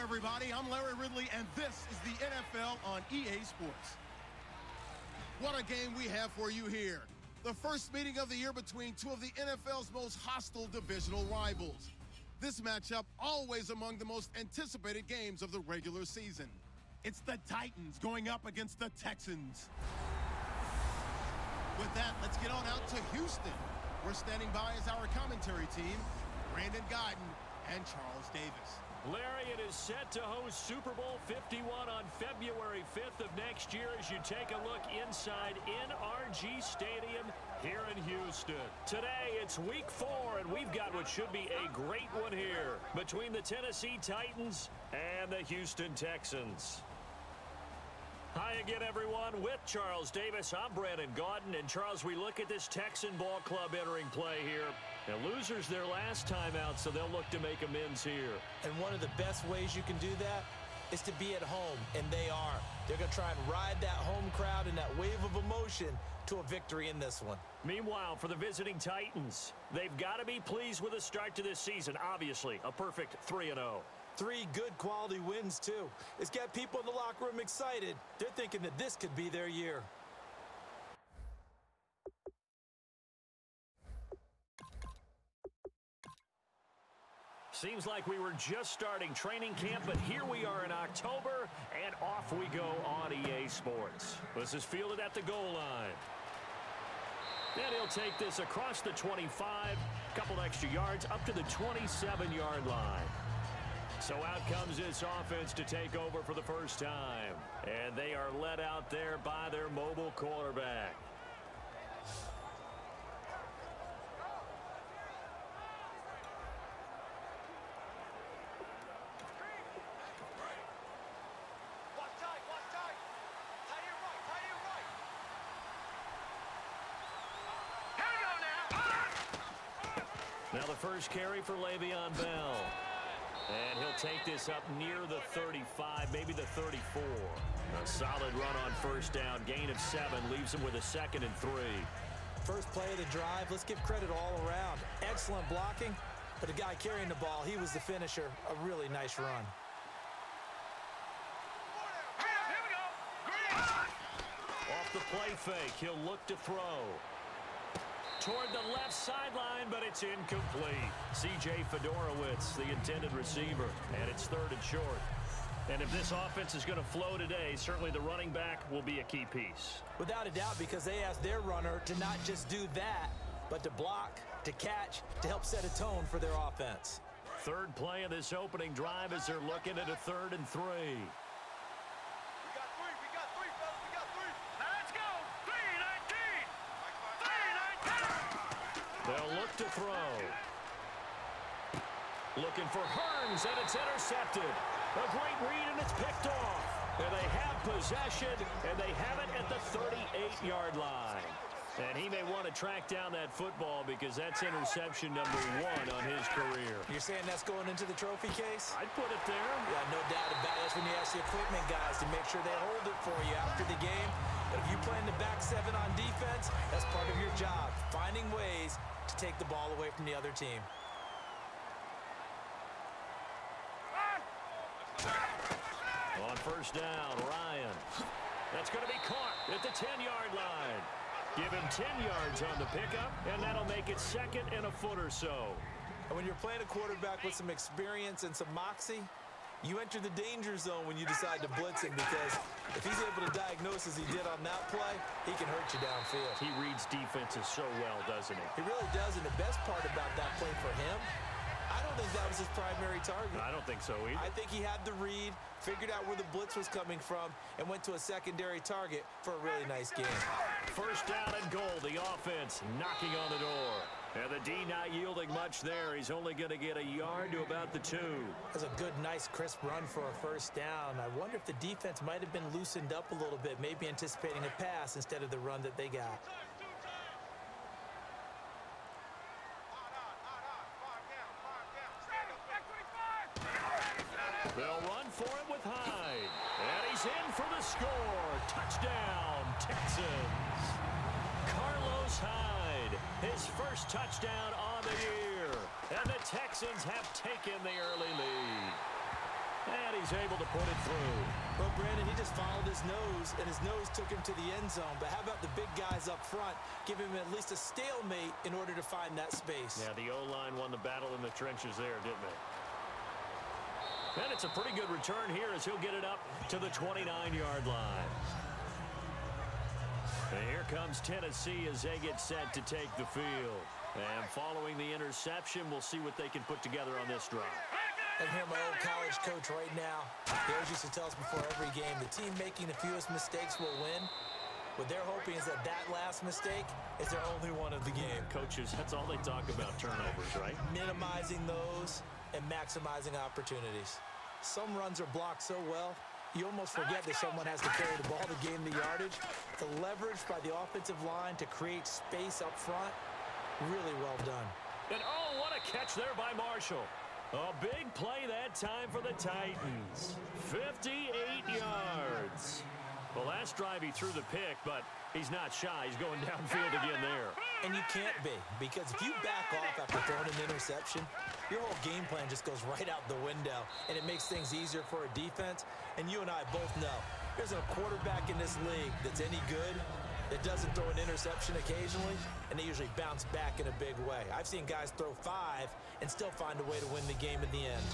everybody. I'm Larry Ridley, and this is the NFL on EA Sports. What a game we have for you here. The first meeting of the year between two of the NFL's most hostile divisional rivals. This matchup always among the most anticipated games of the regular season. It's the Titans going up against the Texans. With that, let's get on out to Houston. We're standing by as our commentary team, Brandon Guyton and Charles Davis. Larry, it is set to host Super Bowl 51 on February 5th of next year as you take a look inside NRG Stadium here in Houston. Today, it's week 4, and we've got what should be a great one here between the Tennessee Titans and the Houston Texans. Hi again, everyone. With Charles Davis, I'm Brandon Guyton. And Charles, we look at this Texan ball club entering play here. And losers their last time out, so they'll look to make amends here. And one of the best ways you can do that is to be at home, and they are. They're going to try and ride that home crowd and that wave of emotion to a victory in this one. Meanwhile, for the visiting Titans, they've got to be pleased with the start to this season. Obviously, a perfect 3-0. 3 good quality wins, too. It's got people in the locker room excited. They're thinking that this could be their year. Seems like we were just starting training camp, but here we are in October, and off we go on EA Sports. This is fielded at the goal line. And he'll take this across the 25, a couple extra yards, up to the 27-yard line. So out comes this offense to take over for the first time. And they are led out there by their mobile quarterback. Now the first carry for Le'Veon Bell. And he'll take this up near the 35, maybe the 34. A solid run on first down. Gain of 7 leaves him with a 2nd and 3. First play of the drive, let's give credit all around. Excellent blocking, but the guy carrying the ball, he was the finisher. A really nice run. Off the play fake, he'll look to throw. Toward the left sideline, but it's incomplete. C.J. Fedorowicz, the intended receiver, and it's 3rd and short. And if this offense is going to flow today, certainly the running back will be a key piece. Without a doubt, because they asked their runner to not just do that, but to block, to catch, to help set a tone for their offense. Third play of this opening drive as they're looking at a 3rd and 3. They'll look to throw. Looking for Hearns, and it's intercepted. A great read, and it's picked off. And they have possession, and they have it at the 38-yard line. And he may want to track down that football because that's interception number 1 on his career. You're saying that's going into the trophy case? I'd put it there. Yeah, no doubt about it. That's when you ask the equipment guys to make sure they hold it for you after the game. But if you play in the back 7 on defense, that's part of your job, finding ways to take the ball away from the other team. On first down, Ryan. That's going to be caught at the 10-yard line. Give him 10 yards on the pickup, and that'll make it 2nd and a foot or so. And when you're playing a quarterback with some experience and some moxie, you enter the danger zone when you decide to blitz him, because if he's able to diagnose as he did on that play, he can hurt you downfield. He reads defenses so well, doesn't he? He really does, and the best part about that play for him, I don't think that was his primary target. I don't think so either. I think he had the read, figured out where the blitz was coming from, and went to a secondary target for a really nice game. First down and goal, the offense knocking on the door. And the D not yielding much there. He's only going to get a yard to about the 2. That's a good, nice, crisp run for a first down. I wonder if the defense might have been loosened up a little bit, maybe anticipating a pass instead of the run that they got. They'll run for it with Hyde. And he's in for the score. Touchdown, Texans. Carlos Hyde, his first touchdown on the year. And the Texans have taken the early lead. And he's able to put it through. Well, Brandon, he just followed his nose, and his nose took him to the end zone. But how about the big guys up front? Give him at least a stalemate in order to find that space. Yeah, the O-line won the battle in the trenches there, didn't they? And it's a pretty good return here as he'll get it up to the 29-yard line. And here comes Tennessee as they get set to take the field. And following the interception, we'll see what they can put together on this drive. I can hear my old college coach right now. He always used to tell us before every game, the team making the fewest mistakes will win. What they're hoping is that last mistake is their only one of the game. Coaches, that's all they talk about, turnovers, right? Minimizing those and maximizing opportunities. Some runs are blocked so well, you almost forget that someone has to carry the ball to gain the yardage. The leverage by the offensive line to create space up front, really well done. And oh, what a catch there by Marshall. A big play that time for the Titans. 58 yards. Well, last drive he threw the pick, but he's not shy. He's going downfield again there. And you can't be, because if you back off after throwing an interception, your whole game plan just goes right out the window, and it makes things easier for a defense. And you and I both know there's a quarterback in this league that's any good that doesn't throw an interception occasionally, and they usually bounce back in a big way. I've seen guys throw 5 and still find a way to win the game in the end.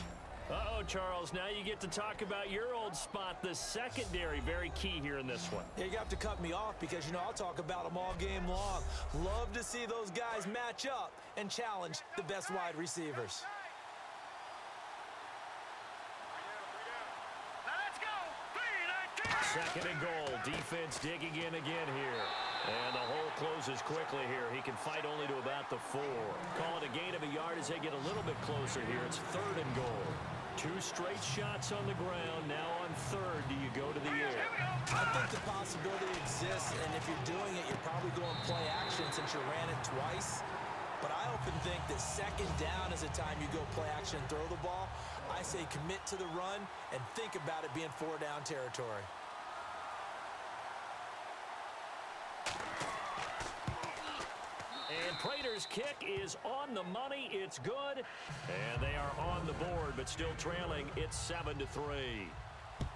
Uh-oh, Charles, now you get to talk about your old spot, the secondary. Very key here in this one. Yeah, you have to cut me off because, you know, I'll talk about them all game long. Love to see those guys match up and challenge the best wide receivers. Second and goal. Defense digging in again here. And the hole closes quickly here. He can fight only to about the 4. Call it a gain of a yard as they get a little bit closer here. It's third and goal. 2 straight shots on the ground. Now on third, do you go to the air? I think the possibility exists, and if you're doing it, you're probably going play action since you ran it twice. But I often think that second down is the time you go play action and throw the ball. I say commit to the run and think about it being 4-down territory. And Prater's kick is on the money. It's good. And they are on the board, but still trailing. It's 7-3.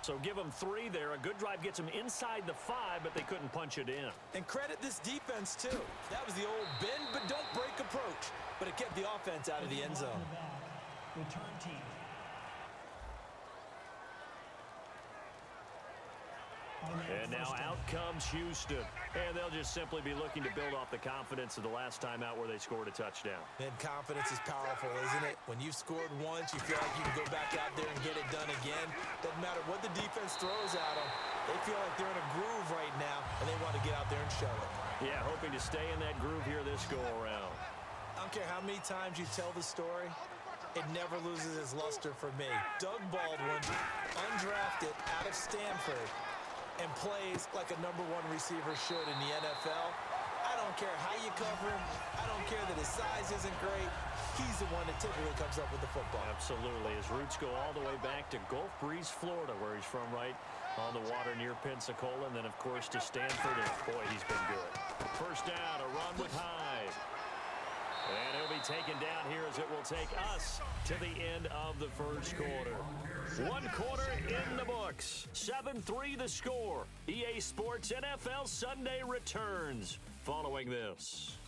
So give them 3 there. A good drive gets them inside the 5, but they couldn't punch it in. And credit this defense, too. That was the old bend but don't break approach. But it kept the offense out of the end zone. Return team. And now out comes Houston. And they'll just simply be looking to build off the confidence of the last time out where they scored a touchdown. And confidence is powerful, isn't it? When you've scored once, you feel like you can go back out there and get it done again. Doesn't matter what the defense throws at them. They feel like they're in a groove right now, and they want to get out there and show it. Yeah, hoping to stay in that groove here this go-around. I don't care how many times you tell the story, it never loses its luster for me. Doug Baldwin, undrafted out of Stanford, and plays like a #1 receiver should in the NFL. I don't care how you cover him. I don't care that his size isn't great. He's the one that typically comes up with the football. Absolutely. His roots go all the way back to Gulf Breeze, Florida, where he's from, right on the water near Pensacola. And then, of course, to Stanford. And, boy, he's been good. First down, a run with Hyde. And he'll be taken down here as it will take us to the end of the first quarter. 1 quarter in the books. 7-3 the score. EA Sports NFL Sunday returns following this.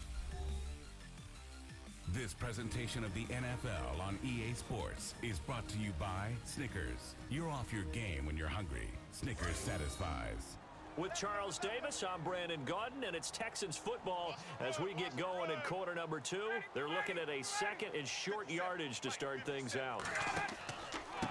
This presentation of the NFL on EA Sports is brought to you by Snickers. You're off your game when you're hungry. Snickers satisfies. With Charles Davis, I'm Brandon Gaudin, and it's Texans football as we get going in quarter number 2. They're looking at a second and short yardage to start things out.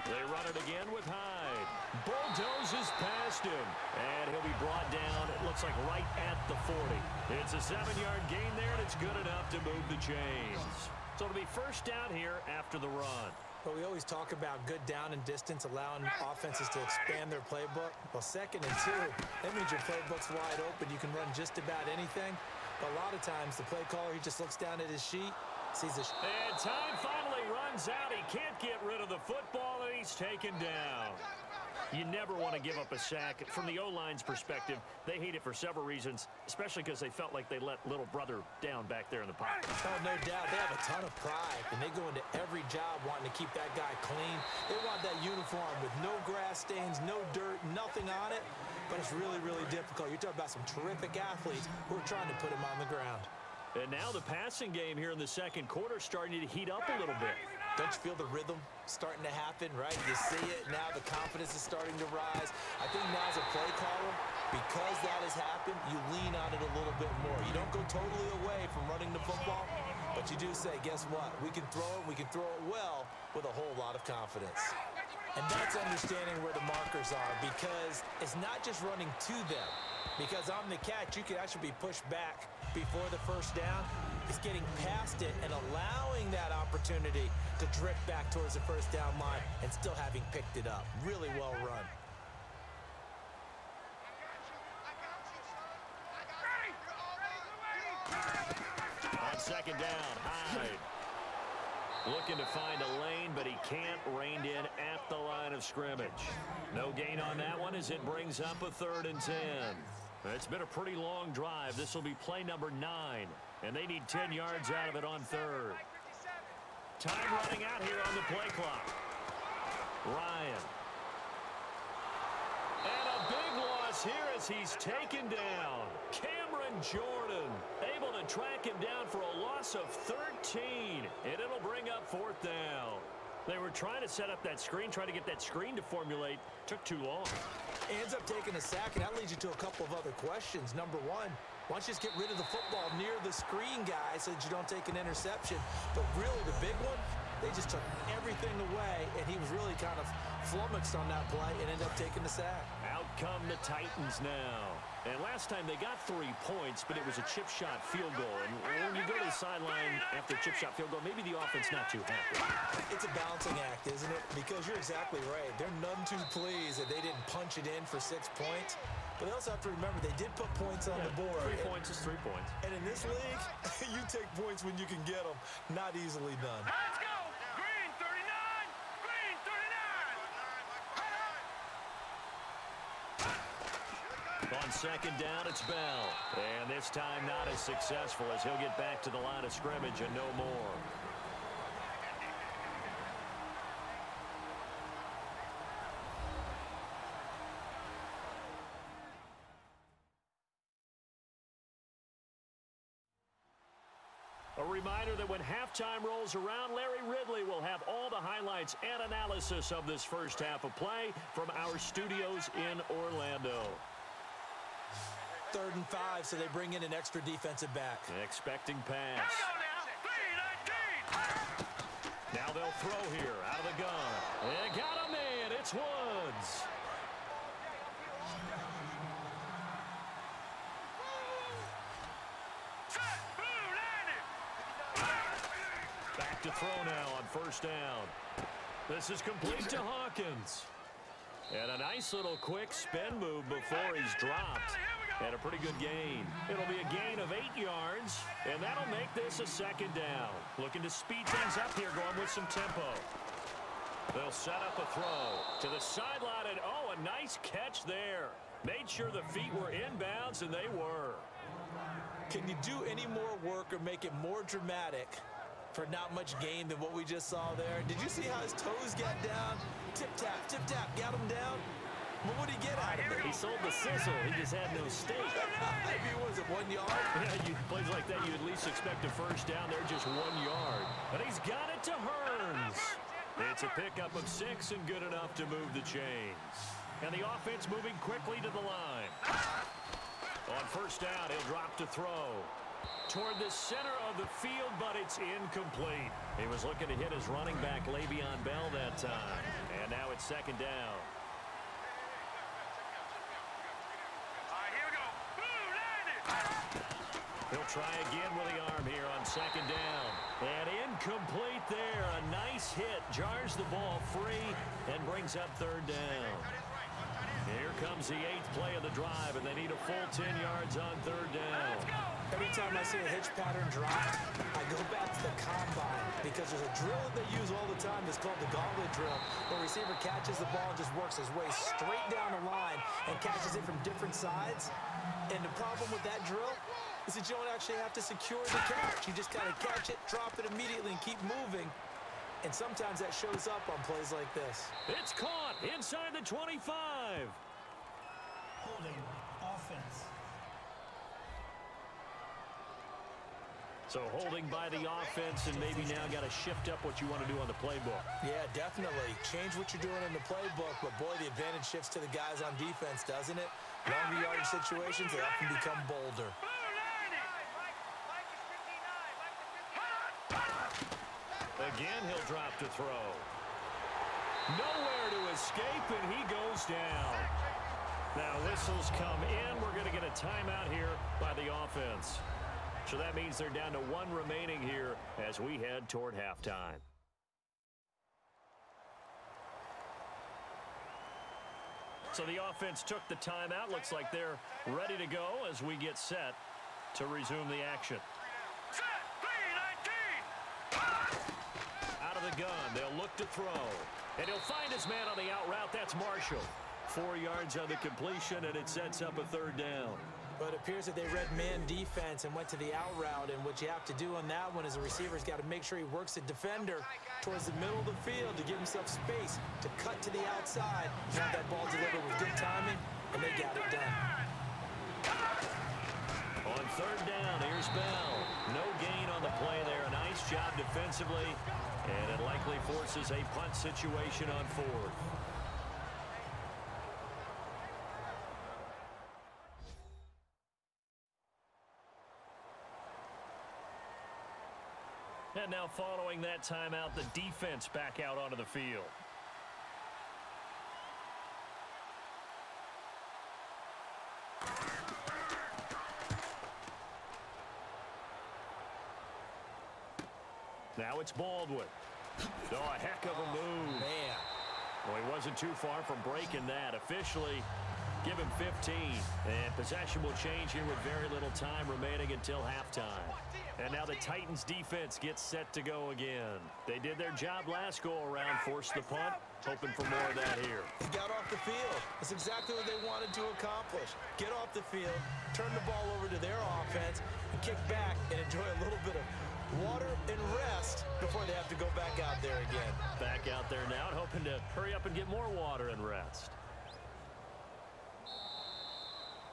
They run it again with Hyde. Bulldozes past him, and he'll be brought down, it looks like right at the 40. It's a 7-yard gain there, and it's good enough to move the chains. So it'll be first down here after the run. But we always talk about good down and distance, allowing offenses to expand their playbook. Well, 2nd and 2, that means your playbook's wide open. You can run just about anything. But a lot of times, the play caller, he just looks down at his sheet, sees the... And time finally runs out. He can't get rid of the football, and he's taken down. You never want to give up a sack. From the O-line's perspective, they hate it for several reasons, especially because they felt like they let little brother down back there in the pocket. Oh, no doubt. They have a ton of pride, and they go into every job wanting to keep that guy clean. They want that uniform with no grass stains, no dirt, nothing on it, but it's really, really difficult. You're talking about some terrific athletes who are trying to put him on the ground. And now the passing game here in the second quarter starting to heat up a little bit. Don't you feel the rhythm starting to happen, right? You see it now. The confidence is starting to rise. I think now as a play caller, because that has happened, you lean on it a little bit more. You don't go totally away from running the football, but you do say, guess what? We can throw it. We can throw it well with a whole lot of confidence. And that's understanding where the markers are, because it's not just running to them. Because on the catch, you can actually be pushed back before the first down. It's getting past it and allowing that opportunity to drift back towards the first down line and still having picked it up. Really well run. On second down, Hyde. Looking to find a lane, but he can't. Reined in at the line of scrimmage. No gain on that one as it brings up a 3rd and 10. It's been a pretty long drive. This will be play number 9, and they need 10 yards out of it on 3rd. Time running out here on the play clock. Ryan. And a big loss here as he's taken down. Cameron Jordan able to track him down for a loss of 13, and it'll bring up 4th down. They were trying to set up that screen, trying to get that screen to formulate. Took too long. Ends up taking a sack, and that leads you to a couple of other questions. Number one, why don't you just get rid of the football near the screen guy so that you don't take an interception? But really, the big one, they just took everything away, and he was really kind of flummoxed on that play and ended up taking the sack. Out come the Titans now. And last time they got 3 points, but it was a chip shot field goal. And when you go to the sideline after a chip shot field goal, maybe the offense not too happy. It's a balancing act, isn't it? Because you're exactly right. They're none too pleased that they didn't punch it in for 6 points. But they also have to remember they did put points on the board. 3 points is 3 points. And in this league, you take points when you can get them. Not easily done. Let's go! Green 39! Green 39! On second down, it's Bell. And this time not as successful as he'll get back to the line of scrimmage and no more. A reminder that when halftime rolls around, Larry Ridley will have all the highlights and analysis of this first half of play from our studios in Orlando. 3rd and 5, so they bring in an extra defensive back. Expecting pass. Now they'll throw here out of the gun. They got a man. It's Woods. Back to throw now on first down. This is complete to Hawkins. And a nice little quick spin move before he's dropped. And a pretty good gain. It'll be a gain of 8 yards, and that'll make this a 2nd down. Looking to speed things up here, going with some tempo. They'll set up a throw to the sideline, and oh, a nice catch there. Made sure the feet were inbounds, and they were. Can you do any more work or make it more dramatic for not much gain than what we just saw there? Did you see how his toes got down? Tip-tap, got him down. But what did he get out of it? He sold the sizzle. He just had no steak. Maybe it was 1 yard. Yeah, plays like that, you at least expect a first down. They're just 1 yard. But he's got it to Hearns. It's a pickup of 6 and good enough to move the chains. And the offense moving quickly to the line. On first down, he'll drop to throw. Toward the center of the field, but it's incomplete. He was looking to hit his running back, Le'Veon Bell, that time. And now it's 2nd down. He'll try again with the arm here on 2nd down. And incomplete there. A nice hit. Jars the ball free and brings up 3rd down. Here comes the 8th play of the drive, and they need a full 10 yards on 3rd down. Every time I see a hitch pattern drop, I go back to the combine because there's a drill that they use all the time that's called the gauntlet drill, where a receiver catches the ball and just works his way straight down the line and catches it from different sides. And the problem with that drill is that you don't actually have to secure the catch. You just kind of catch it, drop it immediately, and keep moving. And sometimes that shows up on plays like this. It's caught inside the 25. Holding offense. So holding by the offense, and maybe now got to shift up what you want to do on the playbook. Yeah, definitely. Change what you're doing in the playbook, but boy, the advantage shifts to the guys on defense, doesn't it? Longer yardage situations, they often become bolder. Again, he'll drop to throw. Nowhere to escape, and he goes down. Now whistles come in. We're going to get a timeout here by the offense. So that means they're down to one remaining here as we head toward halftime. So the offense took the timeout. Looks like they're ready to go as we get set to resume the action. Out of the gun, they'll look to throw. And he'll find his man on the out route. That's Marshall. 4 yards on the completion, and it sets up a third down. But it appears that they read man defense and went to the out route, and what you have to do on that one is the receiver's got to make sure he works the defender towards the middle of the field to give himself space to cut to the outside. Have that ball delivered with good timing, and they got it done. On third down, here's Bell. No gain on the play there. A nice job defensively, and it likely forces a punt situation on fourth. And now following that timeout, the defense back out onto the field. Now it's Baldwin. Oh, a heck of a move. Man. Well, he wasn't too far from breaking that. Officially, give him 15. And possession will change here with very little time remaining until halftime. And now the Titans defense gets set to go again. They did their job last go-around, forced the punt, hoping for more of that here. They got off the field. That's exactly what they wanted to accomplish. Get off the field, turn the ball over to their offense, and kick back and enjoy a little bit of water and rest before they have to go back out there again. Back out there now and hoping to hurry up and get more water and rest.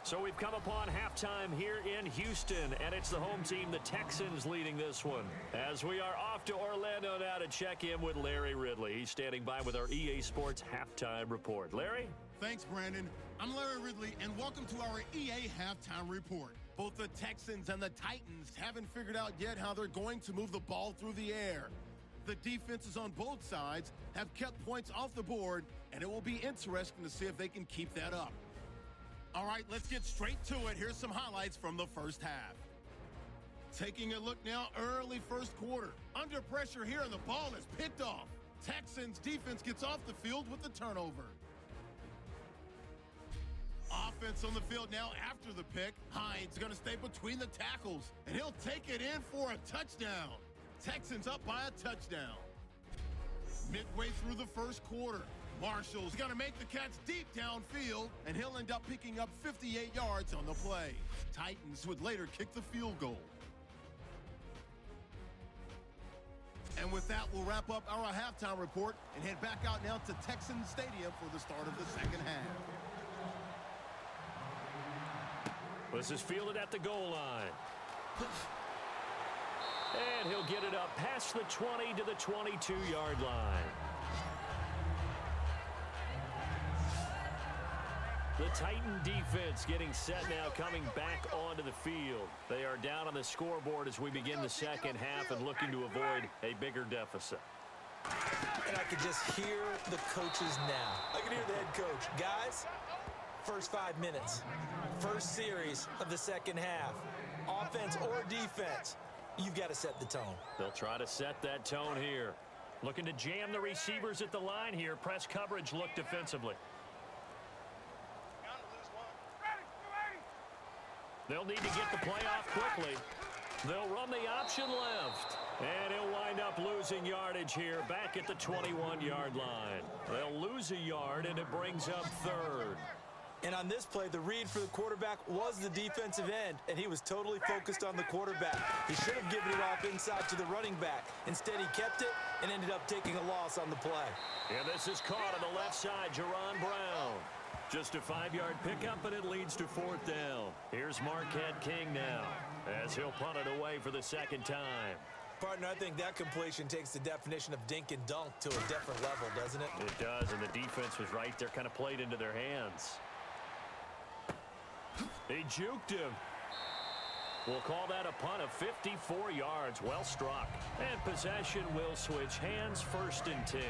So we've come upon halftime here in Houston, and it's the home team, the Texans, leading this one. As we are off to Orlando now to check in with Larry Ridley. He's standing by with our EA Sports halftime report. Larry? Thanks, Brandon. I'm Larry Ridley, and welcome to our EA halftime report. Both the Texans and the Titans haven't figured out yet how they're going to move the ball through the air. The defenses on both sides have kept points off the board, and it will be interesting to see if they can keep that up. All right, let's get straight to it. Here's some highlights from the first half. Taking a look now, early first quarter. Under pressure here, and the ball is picked off. Texans defense gets off the field with the turnover. Offense on the field now after the pick. Hines going to stay between the tackles, and he'll take it in for a touchdown. Texans up by a touchdown. Midway through the first quarter, Marshall's going to make the catch deep downfield, and he'll end up picking up 58 yards on the play. Titans would later kick the field goal. And with that, we'll wrap up our halftime report and head back out now to Texans Stadium for the start of the second half. This is fielded at the goal line. And he'll get it up past the 20 to the 22-yard line. The Titan defense getting set now, coming back onto the field. They are down on the scoreboard as we begin the second half and looking to avoid a bigger deficit. And I can just hear the coaches now. I can hear the head coach. Guys, first 5 minutes, first series of the second half, offense or defense, you've got to set the tone. They'll try to set that tone here. Looking to jam the receivers at the line here. Press coverage look defensively. They'll need to get the play off quickly. They'll run the option left. And he'll wind up losing yardage here back at the 21-yard line. They'll lose a yard, and it brings up third. And on this play, the read for the quarterback was the defensive end, and he was totally focused on the quarterback. He should have given it off inside to the running back. Instead, he kept it and ended up taking a loss on the play. And this is caught on the left side, Jerron Brown. Just a 5-yard pickup, and it leads to fourth down. Here's Marquette King now, as he'll punt it away for the second time. Partner, I think that completion takes the definition of dink and dunk to a different level, doesn't it? It does, and the defense was right there, kind of played into their hands. They juked him. We'll call that a punt of 54 yards. Well struck. And possession will switch hands, 1st and 10.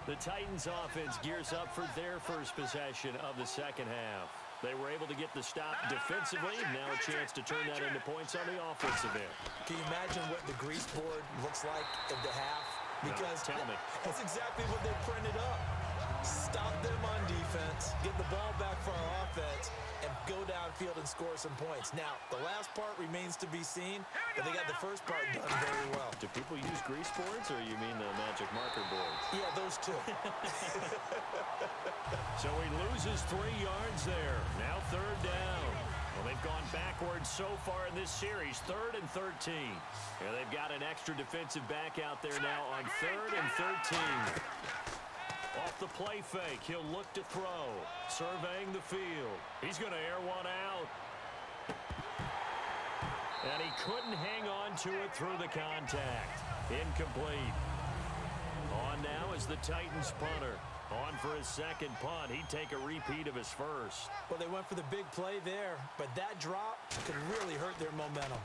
The Titans offense gears up for their first possession of the second half. They were able to get the stop defensively. Now a chance to turn that into points on the offensive end. Can you imagine what the grease board looks like at the half? Because no, tell me. That's exactly what they printed up. Stop them on defense, get the ball back for our offense, and go downfield and score some points. Now, the last part remains to be seen, but they got the first part done very well. Do people use grease boards, or you mean the magic marker boards? Yeah, those two. So he loses 3 yards there. Now third down. Well, they've gone backwards so far in this series, 3rd and 13. And they've got an extra defensive back out there now on 3rd and 13. Off the play fake, he'll look to throw. Surveying the field. He's going to air one out. And he couldn't hang on to it through the contact. Incomplete. On now is the Titans punter. On for his second punt. He'd take a repeat of his first. Well, they went for the big play there, but that drop could really hurt their momentum.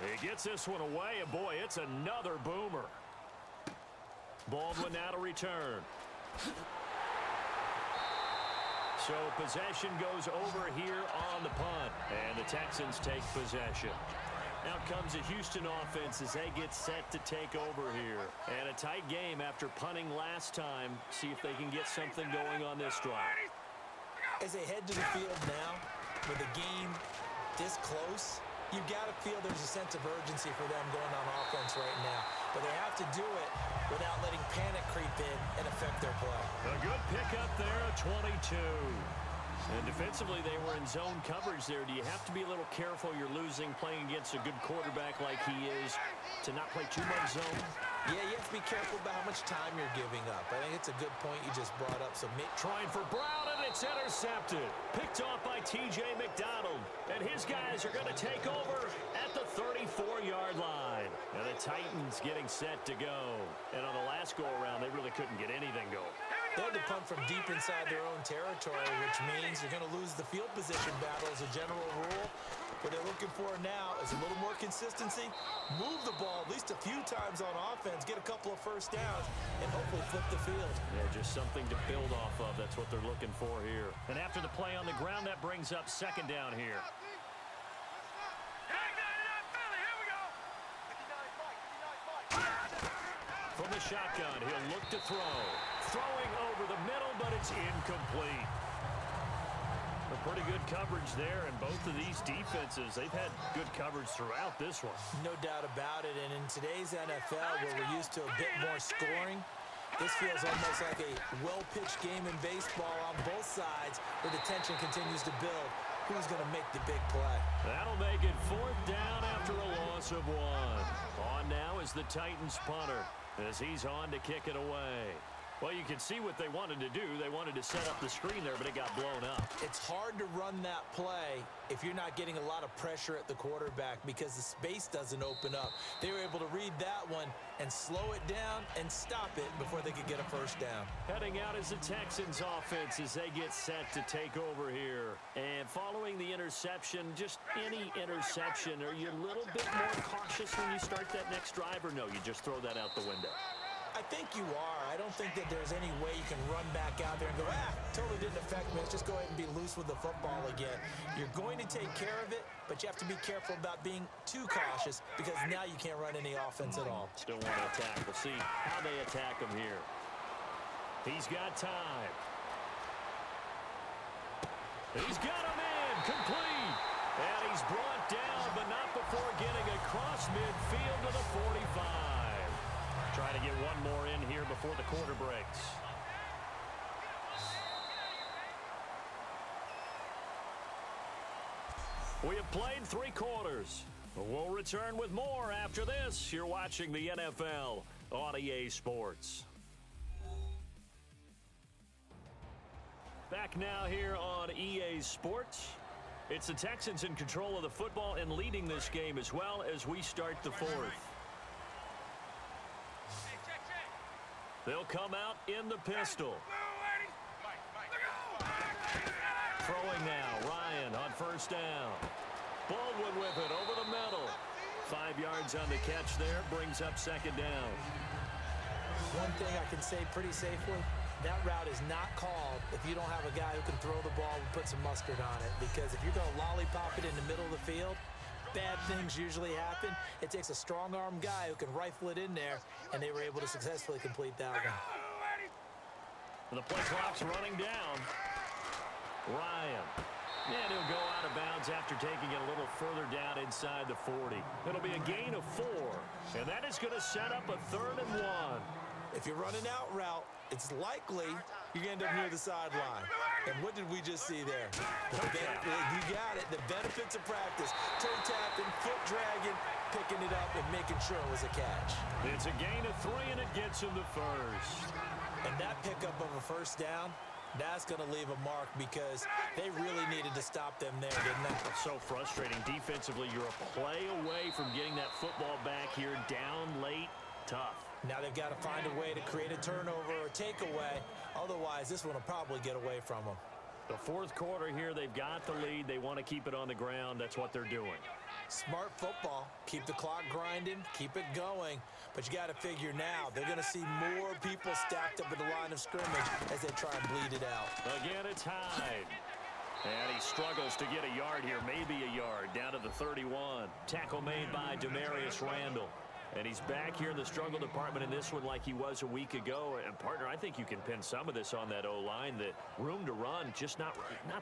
He gets this one away, and boy, it's another boomer. Baldwin now to return. So possession goes over here on the punt, and the Texans take possession. Out comes the Houston offense as they get set to take over here. And a tight game after punting last time. See if they can get something going on this drive. As they head to the field now, with the game this close, you've got to feel there's a sense of urgency for them going on offense right now. But they have to do it without letting panic creep in and affect their play. A good pickup there, a 22. And defensively, they were in zone coverage there. Do you have to be a little careful? You're losing, playing against a good quarterback like he is, to not play too much zone? Yeah, you have to be careful about how much time you're giving up. I think it's a good point you just brought up. So trying for Brown, and it's intercepted. Picked off by T.J. McDonald. And his guys are going to take over at the 34-yard line. And the Titans getting set to go. And on the last go-around, they really couldn't get anything going. They had to punt from deep inside their own territory, which means you're going to lose the field position battle as a general rule. What they're looking for now is a little more consistency, move the ball at least a few times on offense, get a couple of first downs, and hopefully flip the field. Yeah, just something to build off of. That's what they're looking for here. And after the play on the ground, that brings up second down here. From the shotgun, he'll look to throw. Throwing over the middle, but it's incomplete. A pretty good coverage there, and both of these defenses, they've had good coverage throughout this one. No doubt about it, and in today's NFL, where we're used to a bit more scoring, this feels almost like a well-pitched game in baseball on both sides, where the tension continues to build. Who's going to make the big play? That'll make it fourth down after a loss of 1. On now is the Titans punter, as he's on to kick it away. Well, you can see what they wanted to do. They wanted to set up the screen there, but it got blown up. It's hard to run that play if you're not getting a lot of pressure at the quarterback because the space doesn't open up. They were able to read that one and slow it down and stop it before they could get a first down. Heading out is the Texans offense as they get set to take over here. And following the interception, just any interception, are you a little bit more cautious when you start that next drive, or no, you just throw that out the window? I think you are. I don't think that there's any way you can run back out there and go, totally didn't affect me. Let's just go ahead and be loose with the football again. You're going to take care of it, but you have to be careful about being too cautious because now you can't run any offense at all. Still want to attack. We'll see how they attack him here. He's got time. He's got him in. Complete. And he's brought down, but not before getting across midfield to the 45. Trying to get one more in here before the quarter breaks. We have played 3 quarters. We'll return with more after this. You're watching the NFL on EA Sports. Back now here on EA Sports. It's the Texans in control of the football and leading this game as well as we start the 4th. They'll come out in the pistol. Throwing now, Ryan on first down. Baldwin with it over the middle. 5 yards on the catch there, brings up second down. One thing I can say pretty safely, that route is not called if you don't have a guy who can throw the ball and put some mustard on it. Because if you're going to lollipop it in the middle of the field, bad things usually happen. It takes a strong-arm guy who can rifle it in there, and they were able to successfully complete that one. The play clock's running down. Ryan. And he'll go out of bounds after taking it a little further down inside the 40. It'll be a gain of 4. And that is going to set up a 3rd and 1. If you're running out route, it's likely you're going to end up near the sideline. And what did we just see there? You got it. The benefits of practice. Toe tapping, foot dragging, picking it up, and making sure it was a catch. It's a gain of 3, and it gets him the first. And that pickup of a first down, that's going to leave a mark because they really needed to stop them there, didn't they? It's so frustrating. Defensively, you're a play away from getting that football back here down late. Tough. Now they've got to find a way to create a turnover or takeaway. Otherwise, this one will probably get away from them. The 4th quarter here, they've got the lead. They want to keep it on the ground. That's what they're doing. Smart football. Keep the clock grinding. Keep it going. But you got to figure now, they're going to see more people stacked up at the line of scrimmage as they try and bleed it out. Again, it's Hyde. And he struggles to get a yard here, maybe a yard, down to the 31. Tackle made by Demarius Randall. And he's back here in the struggle department in this one like he was a week ago. And, partner, I think you can pin some of this on that O-line. The room to run, just not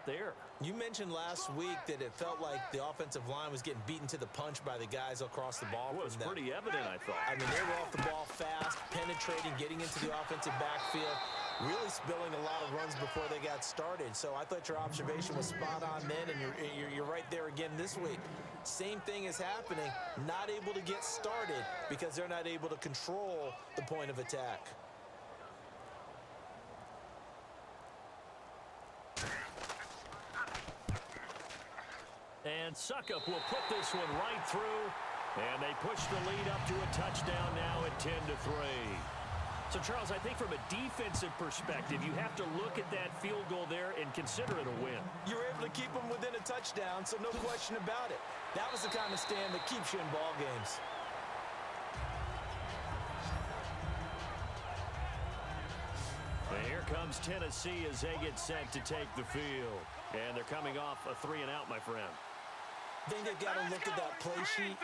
there. You mentioned last week that it felt like the offensive line was getting beaten to the punch by the guys across the ball. Well, it was pretty evident, I thought. I mean, they were off the ball fast, penetrating, getting into the offensive backfield, really spilling a lot of runs before they got started. So I thought your observation was spot on then, and you're right there again this week. Same thing is happening, not able to get started because they're not able to control the point of attack. And Suckup will put this one right through, and they push the lead up to a touchdown now at 10-3. So, Charles, I think from a defensive perspective, you have to look at that field goal there and consider it a win. You were able to keep them within a touchdown, so no question about it. That was the kind of stand that keeps you in ball games. And here comes Tennessee as they get set to take the field. And they're coming off a 3-and-out, my friend. I think they've got to look at that play sheet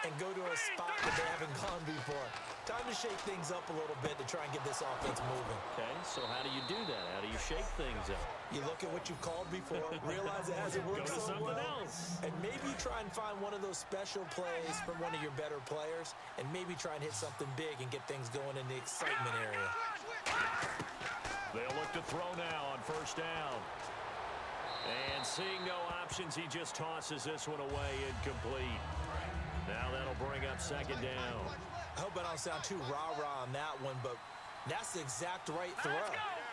and go to a spot that they haven't gone before. Time to shake things up a little bit to try and get this offense moving. Okay, so how do you do that? How do you shake things up? You look at what you've called before, realize it hasn't worked so well, and maybe you try and find one of those special plays from one of your better players, and maybe try and hit something big and get things going in the excitement area. They'll look to throw now on first down. And seeing no options, he just tosses this one away incomplete. Now that'll bring up second down. I hope I don't sound too rah-rah on that one, but that's the exact right throw.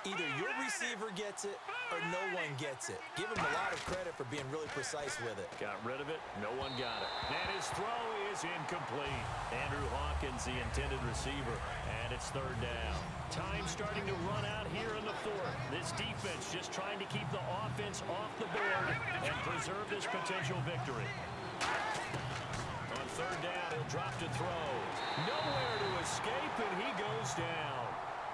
Either your receiver gets it or no one gets it. Give him a lot of credit for being really precise with it. Got rid of it. No one got it. And his throw is incomplete. Andrew Hawkins, the intended receiver. And it's third down. Time starting to run out here in the 4th. This defense just trying to keep the offense off the board and preserve this potential victory. On third down, he'll drop to throw. Nowhere to escape, and he goes down.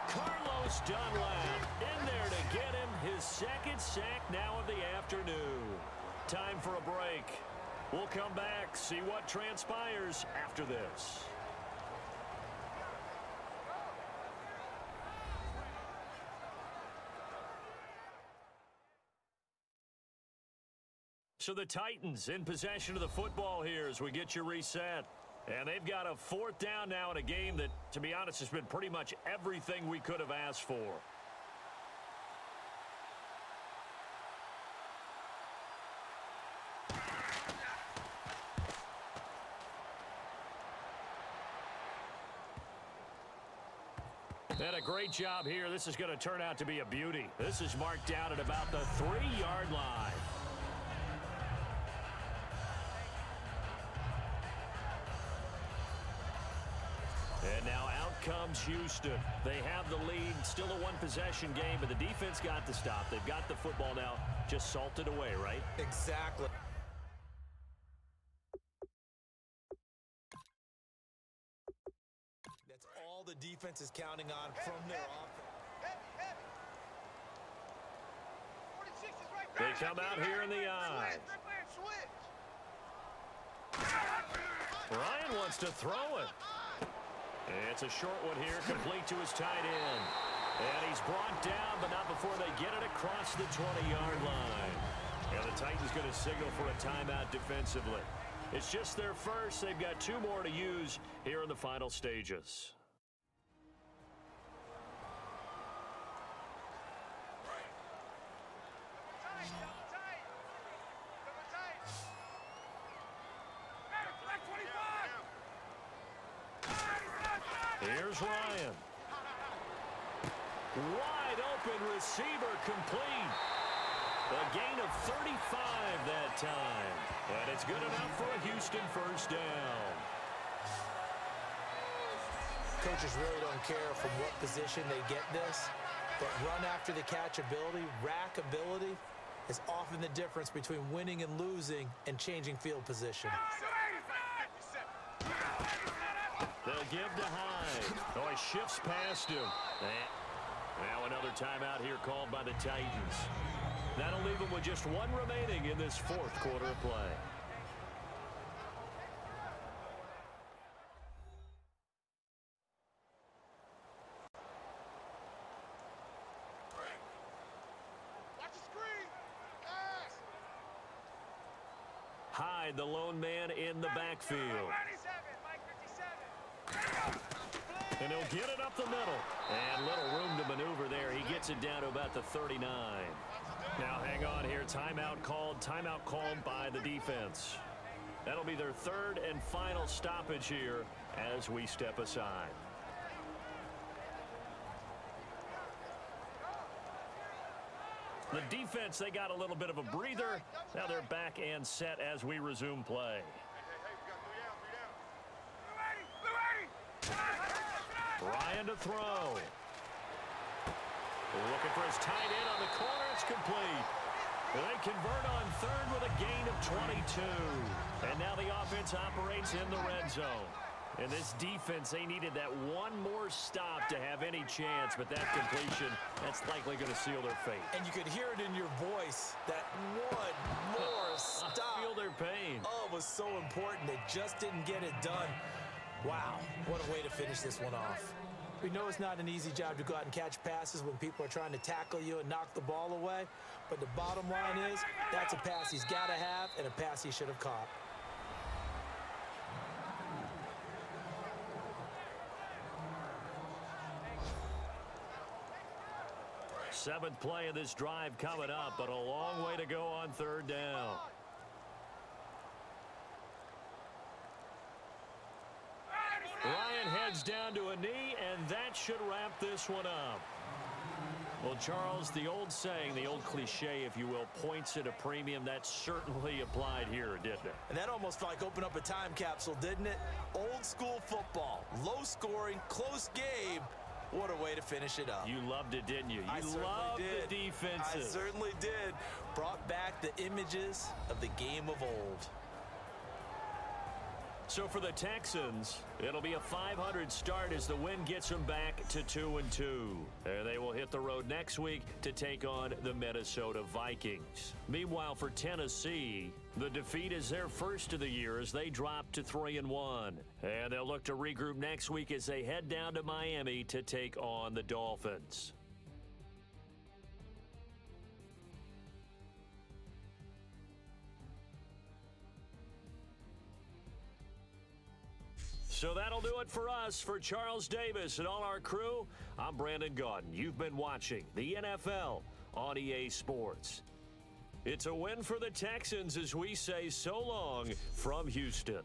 Carlos Dunlap in there to get him his second sack now of the afternoon. Time for a break. We'll come back, see what transpires after this. So the Titans in possession of the football here as we get you reset. And they've got a 4th down now in a game that, to be honest, has been pretty much everything we could have asked for. And a great job here. This is going to turn out to be a beauty. This is marked down at about the 3-yard line. And now out comes Houston. They have the lead. Still a one-possession game, but the defense got the stop. They've got the football now. Just salted away, right? Exactly. That's all the defense is counting on from their offense. They come out here in the eye. Ryan wants to throw it. It's a short one here, complete to his tight end. And he's brought down, but not before they get it across the 20-yard line. And the Titans going to signal for a timeout defensively. It's just their first. They've got 2 more to use here in the final stages. Here's Ryan. Wide open receiver complete. A gain of 35 that time. And it's good enough for a Houston first down. Coaches really don't care from what position they get this, but run after the catch ability, rack ability, is often the difference between winning and losing and changing field position. They'll give to Hyde. Oh, he shifts past him. Now another timeout here called by the Titans. That'll leave them with just 1 remaining in this 4th quarter of play. Hyde, the lone man in the backfield. And he'll get it up the middle. And little room to maneuver there. He gets it down to about the 39. Now hang on here. Timeout called by the defense. That'll be their 3rd and final stoppage here as we step aside. The defense, they got a little bit of a breather. Now they're back and set as we resume play. Ryan to throw. Looking for his tight end on the corner. It's complete. They convert on 3rd with a gain of 22. And now the offense operates in the red zone. And this defense, they needed that 1 more stop to have any chance. But that completion, that's likely going to seal their fate. And you could hear it in your voice, that 1 more stop. I feel their pain. Oh, it was so important. They just didn't get it done. Wow, what a way to finish this one off. We know it's not an easy job to go out and catch passes when people are trying to tackle you and knock the ball away. But the bottom line is, that's a pass he's got to have and a pass he should have caught. Seventh play of this drive coming up, but a long way to go on 3rd down. Ryan heads down to a knee, and that should wrap this one up. Well, Charles, the old saying, the old cliche, if you will, points at a premium, that certainly applied here, didn't it? And that almost like opened up a time capsule, didn't it? Old school football, low scoring, close game. What a way to finish it up. You loved it, didn't you? I certainly loved did. the defenses. I certainly did. Brought back the images of the game of old. So for the Texans, it'll be a 500 start as the win gets them back to 2-2. And they will hit the road next week to take on the Minnesota Vikings. Meanwhile, for Tennessee, the defeat is their first of the year as they drop to 3-1. And they'll look to regroup next week as they head down to Miami to take on the Dolphins. So that'll do it for us. For Charles Davis and all our crew, I'm Brandon Gaudin. You've been watching the NFL on EA Sports. It's a win for the Texans as we say so long from Houston.